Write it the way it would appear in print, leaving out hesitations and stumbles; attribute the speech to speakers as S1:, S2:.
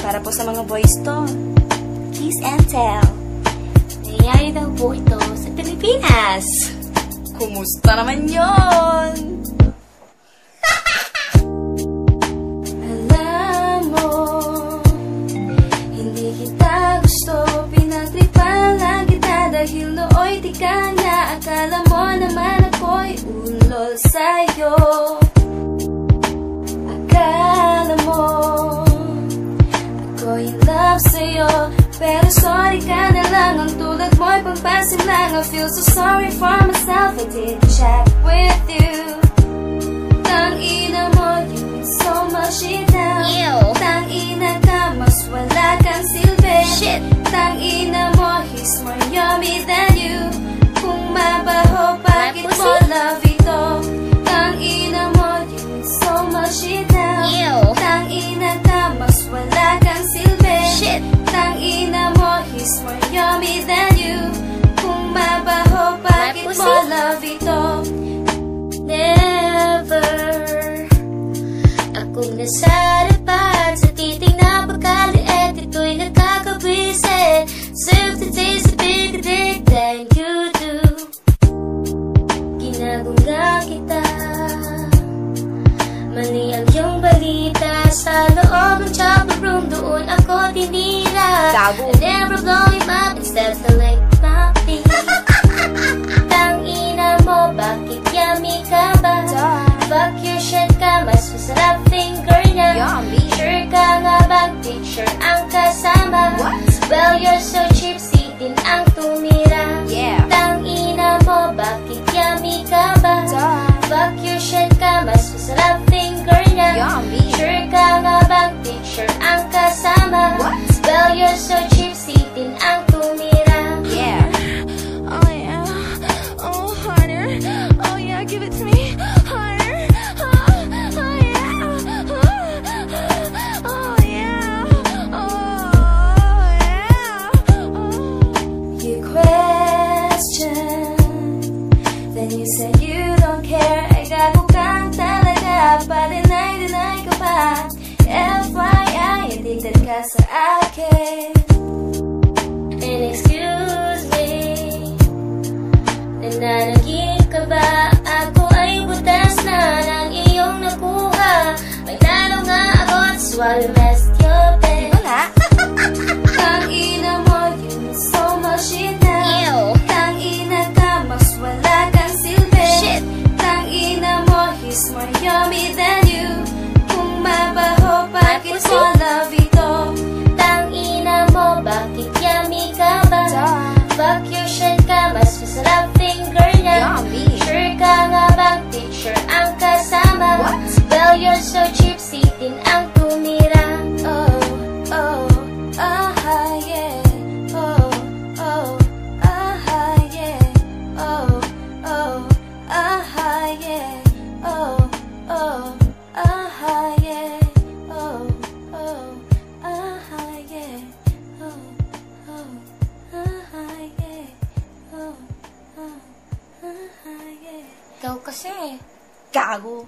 S1: Para po sa mga boys to. Kiss and tell.
S2: Nangyayari daw po ito sa Pilipinas.
S1: Kumusta naman yon?
S2: Alam mo, hindi kita gusto. Pinagtripan lang kita dahil nooy di ka na. Akala mo naman ako'y ulol sa'yo. Akala mo ako'y in love sa'yo, pero sorry ka na lang. Ang tulad mo'y pagpasin lang. I feel so sorry for myself. I didn't check with you. Tangina mo, you mean so much shit now. Tangina ka, mas wala kang silbi. Shit. Tangina mo, he's more yummy than you. Kung mabaho, bakit mo love ito? Tangina mo, you mean so much shit now. Tangina ka, mas wala kang silbi. Shit. Tangina mo, he's more yummy than you. Kung mabaho, bakit mo love ito? Never akong nasarapan sa titing na pagkaliit. Ito'y nakakabwisit. Serve to taste a bigger dick than you do. Ginagungga kita, mali ang iyong balita. Sa loob ng chopper room, doon ako tinira. I never blow him up, instead select my feet. Tangina mo, bakit yummy ka ba? Fuck your shit ka, mas masarap finger niya. Sure ka nga bang picture ang kasama? Well, you're so cheap, sitin ang tumira. Tangina mo, bakit yummy ka ba? Fuck your shit ka, mas masarap finger niya. Sure ka nga bang picture ang kasama? Well, you're so cheap, sitin ang tumira.
S3: Oh yeah, oh harder, oh yeah, give it to me, harder, oh yeah, oh yeah,
S2: You question, then you said you don't care. Ay gago kang talaga, pa-deny ka pa. FYI, addicted ka sa akin. And excuse me, nananaginip ka ba? Ako ay butas na ng iyong nakuha. Magnalo nga ako at swallow messed your bed. Tangina mo, you know so much shit now. Tangina ka, mas wala kang silbi. Tangina mo, he's more yummy than you. Kung mabaho, bakit mo love ito? Tangina mo, bakit yummy ka ba? Fuck your shit ka, mas masarap finger niya. Sure ka nga bang picture ang kasama? Well, you're so cheap, sitin ang tumira. Oh, oh, ah, yeah. Oh, oh, ah, yeah. Oh, oh, ah, yeah. Oh, oh, ah, yeah. Oh, oh, ah, yeah. Oh, oh, ah, yeah. Oh, oh, ah, yeah. Ikaw kasi.
S1: Gago.